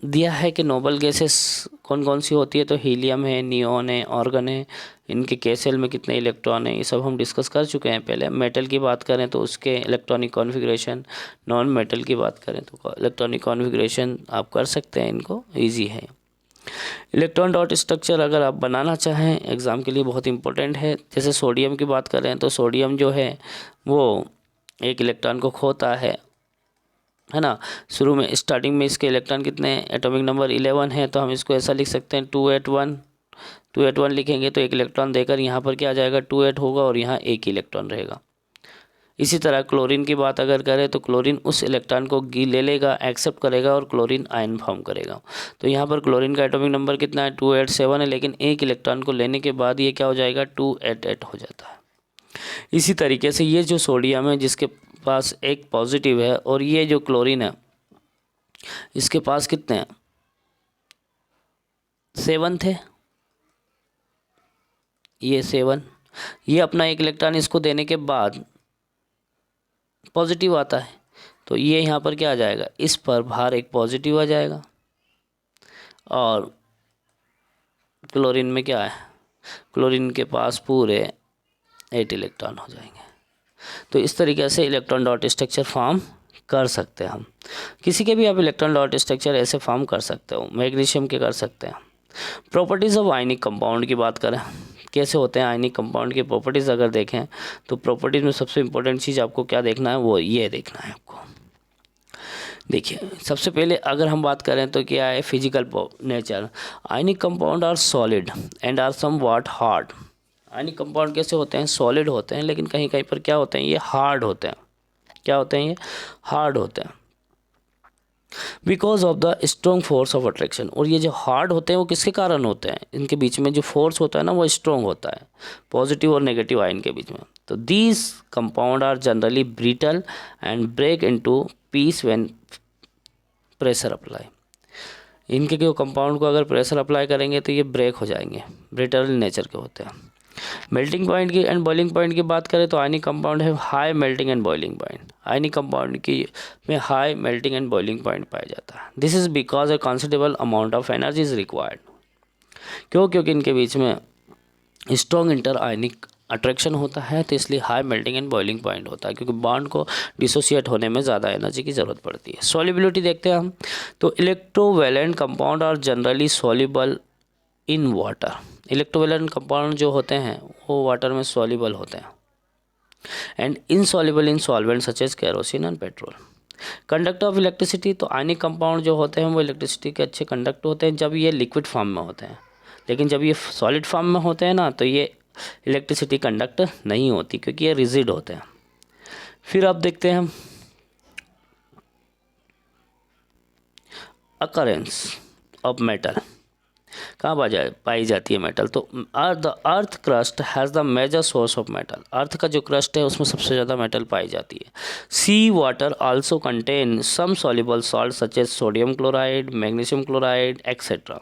दिया है कि नोबल गैसेस कौन कौन सी होती है, तो हीलियम है, नियॉन है, ऑर्गन है, इनके केसेल में कितने इलेक्ट्रॉन हैं, ये सब हम डिस्कस कर चुके हैं पहले। मेटल की बात करें तो उसके इलेक्ट्रॉनिक कॉन्फ़िगरेशन, नॉन मेटल की बात करें तो इलेक्ट्रॉनिक कॉन्फ़िगरेशन आप कर सकते हैं, इनको ईजी है। इलेक्ट्रॉन डॉट स्ट्रक्चर अगर आप बनाना चाहें एग्ज़ाम के लिए बहुत इंपॉर्टेंट है। जैसे सोडियम की बात करें तो सोडियम जो है वो एक इलेक्ट्रॉन को खोता है ना। शुरू में स्टार्टिंग में इसके इलेक्ट्रॉन कितने, एटॉमिक नंबर 11 है, तो हम इसको ऐसा लिख सकते हैं 281 लिखेंगे तो एक इलेक्ट्रॉन देकर यहाँ पर क्या आ जाएगा, 28 होगा और यहाँ एक इलेक्ट्रॉन रहेगा। इसी तरह क्लोरीन की बात अगर करें तो क्लोरीन उस इलेक्ट्रॉन को ले लेगा, एक्सेप्ट करेगा और क्लोरीन आयन फॉर्म करेगा। तो यहाँ पर क्लोरीन का एटॉमिक नंबर कितना है, 287 है, लेकिन एक इलेक्ट्रॉन को लेने के बाद ये क्या हो जाएगा, 288 हो जाता है। इसी तरीके से ये जो सोडियम है जिसके पास एक पॉजिटिव है और ये जो क्लोरीन है इसके पास कितने हैं, 7 थे, ये 7, ये अपना एक इलेक्ट्रॉन इसको देने के बाद पॉजिटिव आता है, तो ये यहाँ पर क्या आ जाएगा, इस पर बाहर एक पॉजिटिव आ जाएगा और क्लोरीन में क्या है, क्लोरीन के पास पूरे 8 इलेक्ट्रॉन हो जाएंगे। तो इस तरीके से इलेक्ट्रॉन डॉट स्ट्रक्चर फॉर्म कर सकते हैं हम। किसी के भी आप इलेक्ट्रॉन डॉट स्ट्रक्चर ऐसे फॉर्म कर सकते हो, मैग्नीशियम के कर सकते हैं। प्रॉपर्टीज़ ऑफ आयनिक कंपाउंड की बात करें, कैसे होते हैं आयनिक कंपाउंड की प्रॉपर्टीज़ अगर देखें तो प्रॉपर्टीज़ में सबसे इम्पोर्टेंट चीज़ आपको क्या देखना है, वो ये देखना है आपको। देखिए सबसे पहले अगर हम बात करें तो क्या है, physical nature. Ionic compound are solid and are somewhat hard. Ionic compound कैसे होते हैं, सॉलिड होते हैं, लेकिन कहीं कहीं पर क्या होते हैं, ये हार्ड होते हैं। क्या होते हैं, ये हार्ड होते हैं। Because of the strong force of attraction. और ये जो हार्ड होते हैं वो किसके कारण होते हैं, इनके बीच में जो फोर्स होता है ना वो स्ट्रॉन्ग होता है, पॉजिटिव और नेगेटिव आयन के बीच में। तो these compound are generally brittle and break into piece when pressure apply. इनके जो कंपाउंड को अगर प्रेशर अप्लाई करेंगे तो ये ब्रेक हो जाएंगे, ब्रिटल नेचर के होते हैं। मेल्टिंग पॉइंट की एंड बॉइलिंग पॉइंट की बात करें तो आयनिक कंपाउंड है high melting and boiling point. Ionic compound की में high melting and boiling point पाया जाता है। This is because a considerable amount of energy is required. क्योंकि इनके बीच में स्ट्रॉन्ग इंटर आयनिक अट्रैक्शन होता है, तो इसलिए high melting and boiling point होता है, क्योंकि बॉन्ड को डिसोसिएट होने में ज़्यादा एनर्जी की ज़रूरत पड़ती है। सॉल्युबिलिटी देखते हैं हम, तो electrovalent compound are generally soluble in water. Electrovalent compound जो होते हैं वो वाटर में सॉल्युबल होते हैं and insoluble in solvent such as kerosene and petrol. Conductor of electricity, तो आयनिक कंपाउंड जो होते हैं वो इलेक्ट्रिसिटी के अच्छे कंडक्ट होते हैं जब ये लिक्विड फॉर्म में होते हैं, लेकिन जब ये सॉलिड फॉर्म में होते हैं ना तो ये इलेक्ट्रिसिटी कंडक्ट नहीं होती, क्योंकि ये रिजिड होते हैं। फिर आप देखते हैं हम अकरेंस ऑफ मेटल, कहाँ पाई जाती है मेटल, तो the earth crust has the major source of metal. Earth का जो क्रस्ट है उसमें सबसे ज़्यादा मेटल पाई जाती है। Sea water also contain some soluble salt such as sodium chloride, magnesium chloride etcetera.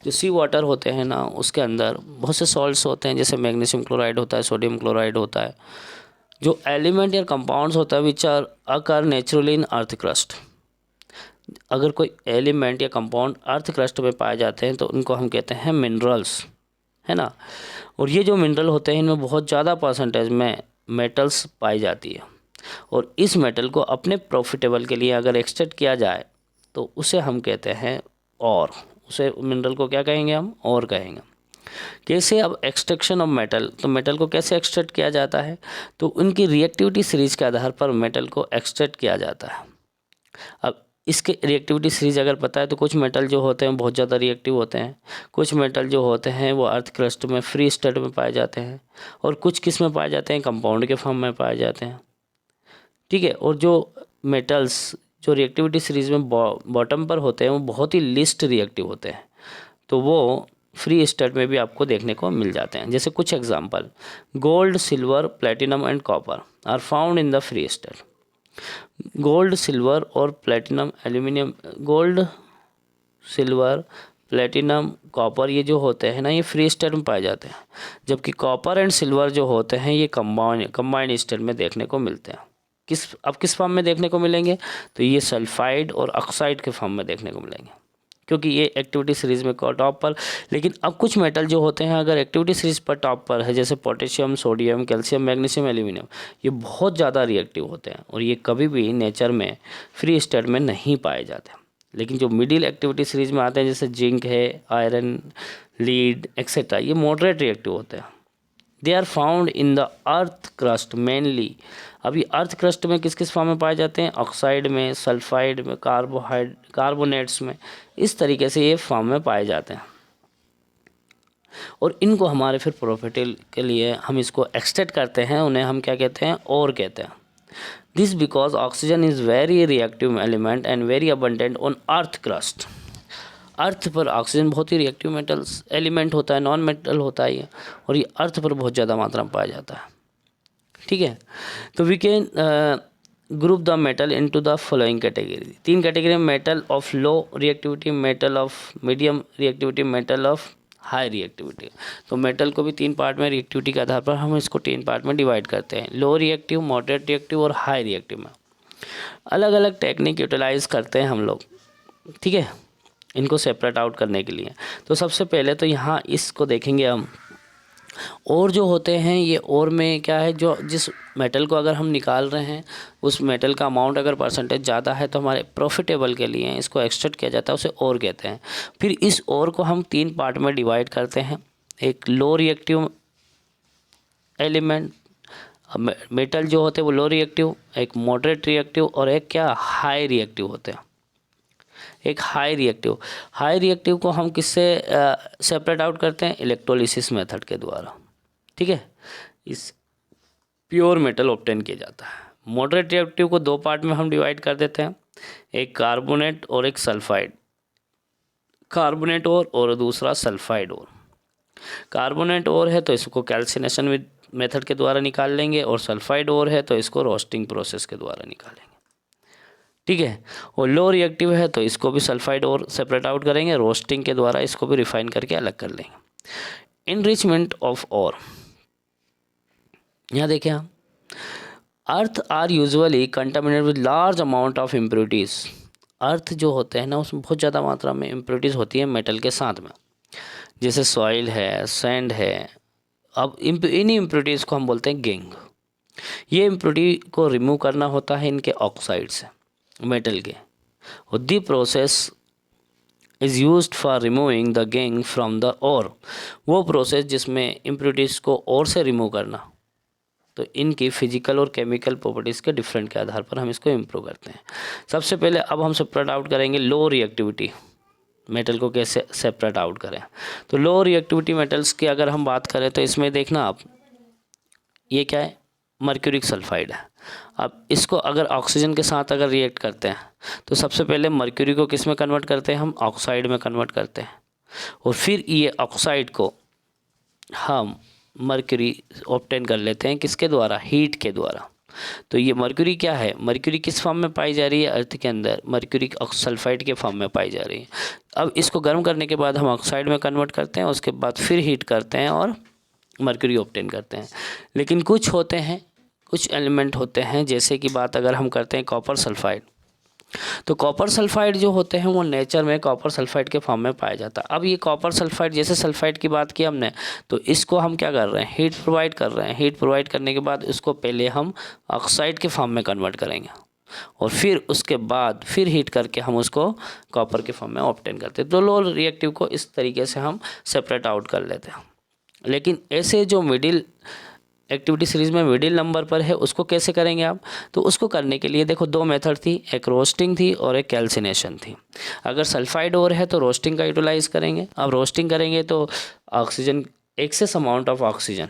जो सी वाटर होते हैं ना उसके अंदर बहुत से सॉल्ट्स होते हैं, जैसे मैग्नीशियम क्लोराइड होता है, सोडियम क्लोराइड होता है। जो एलिमेंट या कंपाउंड्स होता है which are occur naturally in earth crust. अगर कोई एलिमेंट या कंपाउंड अर्थ क्रस्ट में पाए जाते हैं तो उनको हम कहते हैं मिनरल्स, है ना। और ये जो मिनरल होते हैं इनमें बहुत ज़्यादा परसेंटेज में मेटल्स पाई जाती है, और इस मेटल को अपने प्रॉफिटेबल के लिए अगर एक्सट्रैक्ट किया जाए तो उसे हम कहते हैं और, उसे मिनरल को क्या कहेंगे हम, और कहेंगे। कैसे, अब एक्सट्रैक्शन ऑफ मेटल, तो मेटल को कैसे एक्सट्रैक्ट किया जाता है, तो उनकी रिएक्टिविटी सीरीज के आधार पर मेटल को एक्सट्रैक्ट किया जाता है। अब इसके रिएक्टिविटी सीरीज अगर पता है तो कुछ मेटल जो होते हैं बहुत ज़्यादा रिएक्टिव होते हैं, कुछ मेटल जो होते हैं वो अर्थ क्रस्ट में फ्री स्टेट में पाए जाते हैं, और कुछ किस में पाए जाते हैं, कंपाउंड के फॉर्म में पाए जाते हैं। ठीक है, और जो मेटल्स जो रिएक्टिविटी सीरीज में बॉटम पर होते हैं वो बहुत ही लिस्ट रिएक्टिव होते हैं, तो वो फ्री स्टेट में भी आपको देखने को मिल जाते हैं। जैसे कुछ example, gold, silver, platinum and copper are found in the free state. Gold, silver और platinum, aluminium, gold, silver, platinum, copper, ये जो होते हैं ना ये फ्री स्टेट में पाए जाते हैं, जबकि कॉपर एंड सिल्वर जो होते हैं ये कंबाइंड स्टेट में देखने को मिलते हैं। किस फॉर्म में देखने को मिलेंगे, तो ये सल्फाइड और ऑक्साइड के फॉर्म में देखने को मिलेंगे, क्योंकि ये एक्टिविटी सीरीज में टॉप पर। लेकिन अब कुछ मेटल जो होते हैं अगर एक्टिविटी सीरीज पर टॉप पर है, जैसे potassium, sodium, calcium, magnesium, aluminium, ये बहुत ज़्यादा रिएक्टिव होते हैं और ये कभी भी नेचर में फ्री स्टेट में नहीं पाए जाते। लेकिन जो मिडिल एक्टिविटी सीरीज में आते हैं जैसे जिंक है, आयरन, लीड एक्सेट्रा, ये मॉडरेट रिएक्टिव होते हैं। They are found in the earth crust mainly. अभी अर्थ क्रस्ट में किस किस फॉर्म में पाए जाते हैं, ऑक्साइड में, सल्फाइड में, कार्बोनेट्स में, इस तरीके से ये फॉर्म में पाए जाते हैं। और इनको हमारे फिर प्रॉपर्टी के लिए हम इसको एक्सट्रैक्ट करते हैं, उन्हें हम क्या कहते हैं, और कहते हैं। This because oxygen is very reactive element and very abundant on earth crust. Earth पर ऑक्सीजन बहुत ही रिएक्टिव मेटल्स एलिमेंट होता है, नॉन मेटल होता है ये, और ये अर्थ पर बहुत ज़्यादा मात्रा में पाया जाता है। ठीक है, तो we can group the metal into the following category. 3 category में, metal of low reactivity, metal of medium reactivity, metal of high reactivity. तो मेटल को भी 3 पार्ट में रिएक्टिविटी के आधार पर हम इसको 3 पार्ट में डिवाइड करते हैं, लो रिएक्टिव, मॉडरेट रिएक्टिव और हाई रिएक्टिव में। अलग अलग टेक्निक यूटिलाइज करते हैं हम लोग, ठीक है, इनको सेपरेट आउट करने के लिए। तो सबसे पहले तो यहाँ इसको देखेंगे हम, और जो होते हैं ये और में क्या है, जो जिस मेटल को अगर हम निकाल रहे हैं उस मेटल का अमाउंट अगर परसेंटेज ज़्यादा है तो हमारे प्रॉफिटेबल के लिए इसको एक्सट्रैक्ट किया जाता है, उसे और कहते हैं। फिर इस और को हम 3 पार्ट में डिवाइड करते हैं, एक लो रिएक्टिव एलिमेंट मेटल जो होते हैं वो लो रिएक्टिव, एक मॉडरेट रिएक्टिव और एक क्या हाई रिएक्टिव होते हैं। एक हाई रिएक्टिव को हम किससे सेपरेट आउट करते हैं, इलेक्ट्रोलिसिस मेथड के द्वारा। ठीक है, इस प्योर मेटल ऑब्टेन किया जाता है। मॉडरेट रिएक्टिव को 2 पार्ट में हम डिवाइड कर देते हैं, एक कार्बोनेट और एक सल्फाइड, कार्बोनेट और दूसरा सल्फाइड और। कार्बोनेट और है तो इसको कैल्सिनेशन मेथड के द्वारा निकाल लेंगे, और सल्फाइड और है तो इसको रोस्टिंग प्रोसेस के द्वारा निकालेंगे। ठीक है, और लो रिएक्टिव है तो इसको भी सल्फाइड और सेपरेट आउट करेंगे, रोस्टिंग के द्वारा इसको भी रिफाइन करके अलग कर लेंगे। इनरिचमेंट ऑफ और, यहाँ देखें हम, earth are usually contaminated with large amount of impurities. Earth जो होते हैं ना उसमें बहुत ज़्यादा मात्रा में इम्प्योरिटीज़ होती है मेटल के साथ में, जैसे सॉइल है, सैंड है। अब इन्हीं इम्प्योरिटीज़ को हम बोलते हैं गैंग। ये इम्प्योरिटी को रिमूव करना होता है इनके ऑक्साइड से, मेटल के। The process is used for removing the gangue from the ore. वो प्रोसेस जिसमें इम्प्योरिटीज़ को और से रिमूव करना, तो इनकी फिजिकल और केमिकल प्रॉपर्टीज़ के डिफरेंट के आधार पर हम इसको इम्प्रूव करते हैं। सबसे पहले अब हम सेपरेट आउट करेंगे लो रिएक्टिविटी मेटल को कैसे सेपरेट आउट करें। तो लो रिएक्टिविटी मेटल्स की अगर हम बात करें तो इसमें देखना आप, ये क्या है, मर्क्यूरिक सल्फाइड है। अब इसको अगर ऑक्सीजन के साथ अगर रिएक्ट करते हैं तो सबसे पहले मर्क्यूरी को किस में कन्वर्ट करते हैं, हम ऑक्साइड में कन्वर्ट करते हैं, और फिर ये ऑक्साइड को हम मर्क्यूरी ऑब्टेन कर लेते हैं किसके द्वारा, हीट के द्वारा। तो ये मर्क्यूरी क्या है, मर्क्यूरी किस फॉर्म में पाई जा रही है, अर्थ के अंदर मर्क्यूरिक सल्फाइड के फॉर्म में पाई जा रही है। अब इसको गर्म करने के बाद हम ऑक्साइड में कन्वर्ट करते हैं, उसके बाद फिर हीट करते हैं और मर्क्यूरी ऑब्टेन करते हैं। लेकिन कुछ होते हैं, कुछ एलिमेंट होते हैं, जैसे कि बात अगर हम करते हैं कॉपर सल्फाइड, तो कॉपर सल्फाइड जो होते हैं वो नेचर में कॉपर सल्फाइड के फॉर्म में पाया जाता है। अब ये कॉपर सल्फाइड, जैसे सल्फाइड की बात की हमने, तो इसको हम क्या कर रहे हैं, हीट प्रोवाइड कर रहे हैं। हीट प्रोवाइड करने के बाद इसको पहले हम ऑक्साइड के फॉर्म में कन्वर्ट करेंगे, और फिर उसके बाद फिर हीट करके हम उसको कॉपर के फॉर्म में ऑब्टेन करते हैं। तो लो रिएक्टिव को इस तरीके से हम सेपरेट आउट कर लेते हैं। लेकिन ऐसे जो मिडिल एक्टिविटी सीरीज़ में मिडिल नंबर पर है उसको कैसे करेंगे आप, तो उसको करने के लिए देखो 2 मेथड थी, एक रोस्टिंग थी और एक कैल्सिनेशन थी। अगर सल्फाइड और है तो रोस्टिंग का यूटिलाइज करेंगे। अब रोस्टिंग करेंगे तो oxygen, excess amount of oxygen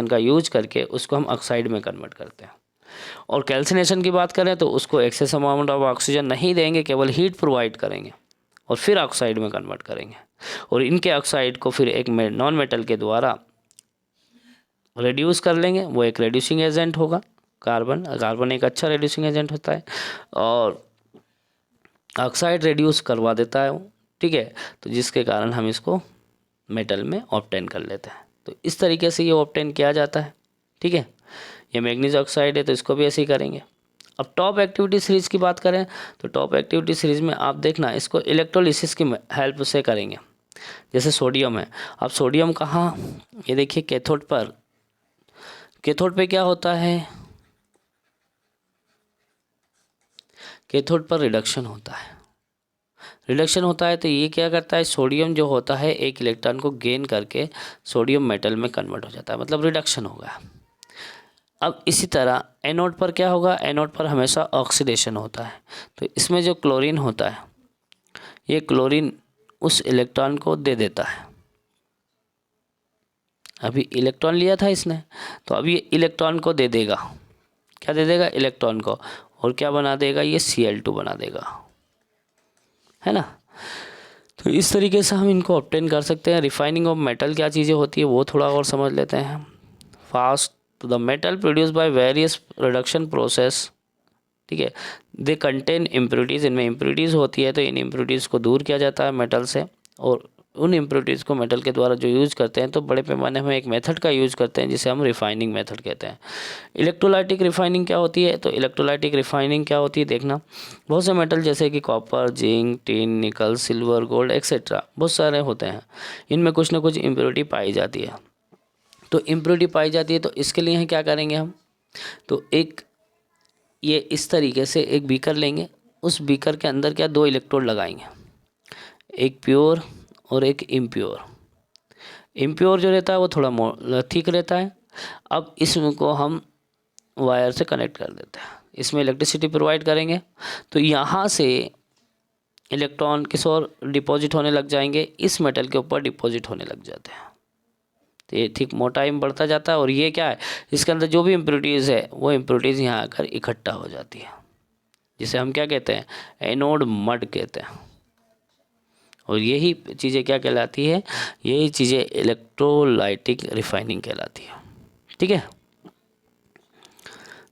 का यूज करके उसको हम ऑक्साइड में कन्वर्ट करते हैं। और कैल्सिनेशन की बात करें तो उसको एक्सेस अमाउंट ऑफ ऑक्सीजन नहीं देंगे, केवल हीट प्रोवाइड करेंगे और फिर ऑक्साइड में कन्वर्ट करेंगे, और इनके ऑक्साइड को फिर एक नॉन मेटल के द्वारा रिड्यूस कर लेंगे। वो एक रिड्यूसिंग एजेंट होगा, कार्बन एक अच्छा रिड्यूसिंग एजेंट होता है, और ऑक्साइड रिड्यूस करवा देता है वो, ठीक है। तो जिसके कारण हम इसको मेटल में ऑब्टेन कर लेते हैं। तो इस तरीके से ये ऑब्टेन किया जाता है, ठीक है। ये मैग्नीज ऑक्साइड है तो इसको भी ऐसे ही करेंगे। अब टॉप एक्टिविटी सीरीज़ की बात करें तो टॉप एक्टिविटी सीरीज़ में आप देखना इसको इलेक्ट्रोलिसिस की हेल्प से करेंगे। जैसे सोडियम है, अब सोडियम कहाँ, ये देखिए कैथोड पे क्या होता है, कैथोड पर रिडक्शन होता है। तो ये क्या करता है, सोडियम जो होता है एक इलेक्ट्रॉन को गेन करके सोडियम मेटल में कन्वर्ट हो जाता है, मतलब रिडक्शन होगा। अब इसी तरह एनोड पर क्या होगा, एनोड पर हमेशा ऑक्सीडेशन होता है। तो इसमें जो क्लोरीन होता है, ये क्लोरीन उस इलेक्ट्रॉन को दे देता है। अभी इलेक्ट्रॉन लिया था इसने, तो अब ये इलेक्ट्रॉन को दे देगा, क्या दे देगा, इलेक्ट्रॉन को, और क्या बना देगा, ये Cl2 बना देगा, है ना। तो इस तरीके से हम इनको ऑब्टेन कर सकते हैं। रिफाइनिंग ऑफ मेटल क्या चीज़ें होती है वो थोड़ा और समझ लेते हैं। Fast the metal produce by various reduction process, ठीक है, दे कंटेन इम्प्योरिटीज़, इनमें इम्प्योरिटीज़ होती है, तो इन इम्प्योरिटीज़ को दूर किया जाता है मेटल से, और उन इम्प्योरिटीज़ को मेटल के द्वारा जो यूज़ करते हैं, तो बड़े पैमाने में एक मेथड का यूज़ करते हैं जिसे हम रिफाइनिंग मेथड कहते हैं। इलेक्ट्रोलाइटिक रिफाइनिंग क्या होती है, तो इलेक्ट्रोलाइटिक रिफाइनिंग क्या होती है, देखना, बहुत से मेटल जैसे कि कॉपर, जिंक, टिन, निकल, सिल्वर, गोल्ड एक्सेट्रा बहुत सारे होते हैं, इनमें कुछ ना कुछ इम्प्योरिटी पाई जाती है। तो इम्प्योरिटी पाई जाती है, तो इसके लिए क्या करेंगे हम, तो एक ये इस तरीके से एक बीकर लेंगे, उस बीकर के अंदर क्या 2 इलेक्ट्रोड लगाएंगे, एक प्योर और एक इम्प्योर। इम्प्योर जो रहता है वो थोड़ा थिक रहता है। अब इसको हम वायर से कनेक्ट कर देते हैं, इसमें इलेक्ट्रिसिटी प्रोवाइड करेंगे, तो यहाँ से इलेक्ट्रॉन किस और डिपॉजिट होने लग जाएंगे, इस मेटल के ऊपर डिपॉजिट होने लग जाते हैं। तो ये ठीक मोटाई में बढ़ता जाता है, और ये क्या है, इसके अंदर जो भी इम्प्योरिटीज़ है वो इम्प्योरिटीज़ यहाँ आकर इकट्ठा हो जाती है, जिसे हम क्या कहते हैं, एनोड मड कहते हैं। और यही चीज़ें क्या कहलाती है, यही चीज़ें इलेक्ट्रोलाइटिक रिफाइनिंग कहलाती है, ठीक है।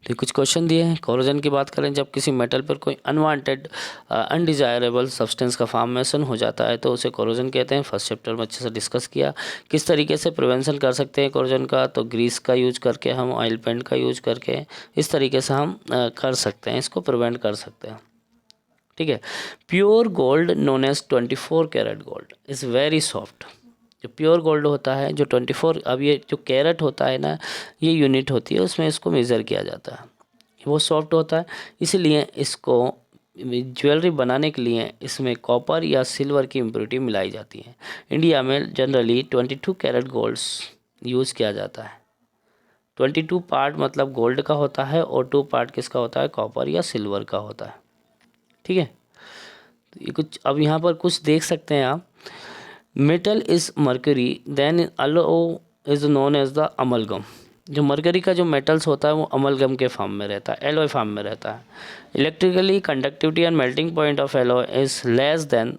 तो कुछ क्वेश्चन दिए हैं। कोरोजन की बात करें, जब किसी मेटल पर कोई अनवांटेड अनडिजायरेबल सब्सटेंस का फॉर्मेशन हो जाता है तो उसे कोरोजन कहते हैं। फर्स्ट चैप्टर में अच्छे से डिस्कस किया। किस तरीके से प्रिवेंशन कर सकते हैं कोरोजन का, तो ग्रीस का यूज करके, हम ऑयल पेंट का यूज करके, इस तरीके से हम कर सकते हैं, इसको प्रिवेंट कर सकते हैं, ठीक है। Pure gold known as 24 carat gold is very soft. जो प्योर गोल्ड होता है, जो 24, अब ये जो कैरेट होता है ना, ये यूनिट होती है, उसमें इसको मेज़र किया जाता है, वो सॉफ्ट होता है, इसलिए इसको ज्वेलरी बनाने के लिए इसमें कॉपर या सिल्वर की इम्प्योरिटी मिलाई जाती है। इंडिया में जनरली 22 कैरेट गोल्ड्स यूज़ किया जाता है। 22 पार्ट मतलब गोल्ड का होता है, और 2 पार्ट किसका होता है, कॉपर या सिल्वर का होता है, ठीक है। तो ये कुछ अब यहाँ पर कुछ देख सकते हैं आप। Metal is mercury then alloy is known as the amalgam. जो मर्करी का जो मेटल्स होता है वो अमलगम के फॉर्म में रहता है, एलॉय फॉर्म में रहता है। Electrically conductivity and melting point of alloy is less than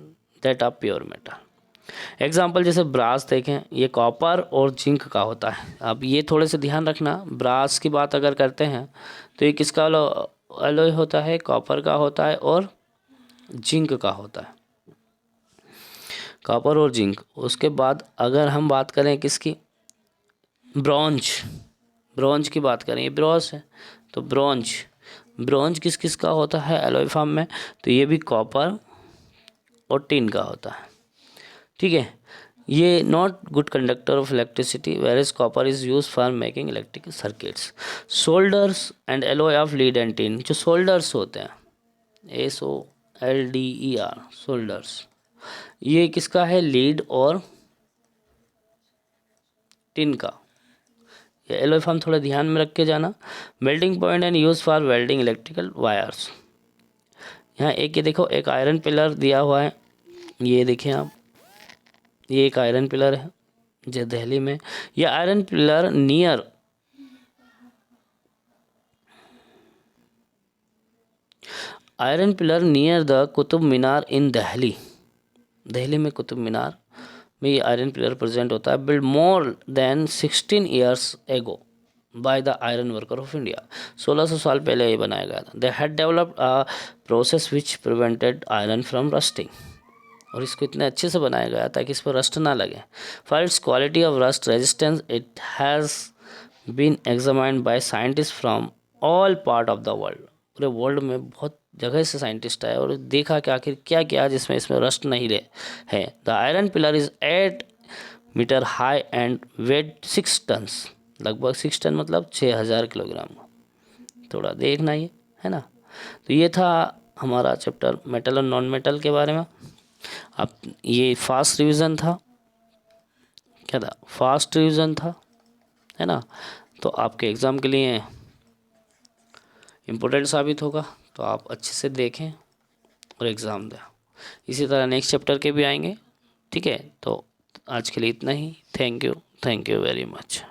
that of pure metal. Example जैसे ब्रास देखें, ये कॉपर और जिंक का होता है। अब ये थोड़े से ध्यान रखना, ब्रास की बात अगर करते हैं तो ये किसका एलॉय होता है, कॉपर का होता है और जिंक का होता है, कॉपर और जिंक। उसके बाद अगर हम बात करें किसकी, ब्रॉन्ज की बात करें, ये ब्रॉन्ज है, तो ब्रॉन्ज किस किस का होता है एलॉय फॉर्म में, तो ये भी कॉपर और टिन का होता है, ठीक है। ये not good conductor of electricity whereas copper is use for making electric circuits. Shoulders and alloy of lead and tin, जो सोल्डर्स होते हैं, SOLDER सोल्डर्स, ये किसका है, लीड और टिन का। ये एलॉय फॉर्म थोड़ा ध्यान में रख के जाना। Melting point and use for welding electrical wires. यहाँ एक ये देखो, एक आयरन पिलर दिया हुआ है, ये देखिए आप, ये एक आयरन पिलर है जो दिल्ली में, ये iron pillar near the Qutub Minar in Delhi में कुतुब मीनार में ये आयरन पिलर प्रेजेंट होता है। Build more than 16 years ago by the iron worker of India. 1600 साल पहले ये बनाया गया था। They had developed a process which prevented iron from rusting, और इसको इतने अच्छे से बनाया गया ताकि इस पर रस्ट ना लगे। For its quality of rust resistance it has been examined by scientist from all part of the world. पूरे वर्ल्ड में बहुत जगह से साइंटिस्ट आए और देखा कि आखिर क्या क्या जिसमें इसमें रस्ट नहीं रहे है। The iron pillar is 8 metre high and weight 6 tons, लगभग 6 टन मतलब 6000 किलोग्राम। थोड़ा देखना ये है ना। तो ये था हमारा चैप्टर मेटल और नॉन मेटल के बारे में। अब ये फास्ट रिवीजन था, क्या था, फास्ट रिवीजन था, है ना। तो आपके एग्ज़ाम के लिए इम्पोर्टेंट साबित होगा, तो आप अच्छे से देखें और एग्ज़ाम दें। इसी तरह नेक्स्ट चैप्टर के भी आएंगे, ठीक है। तो आज के लिए इतना ही। Thank you very much.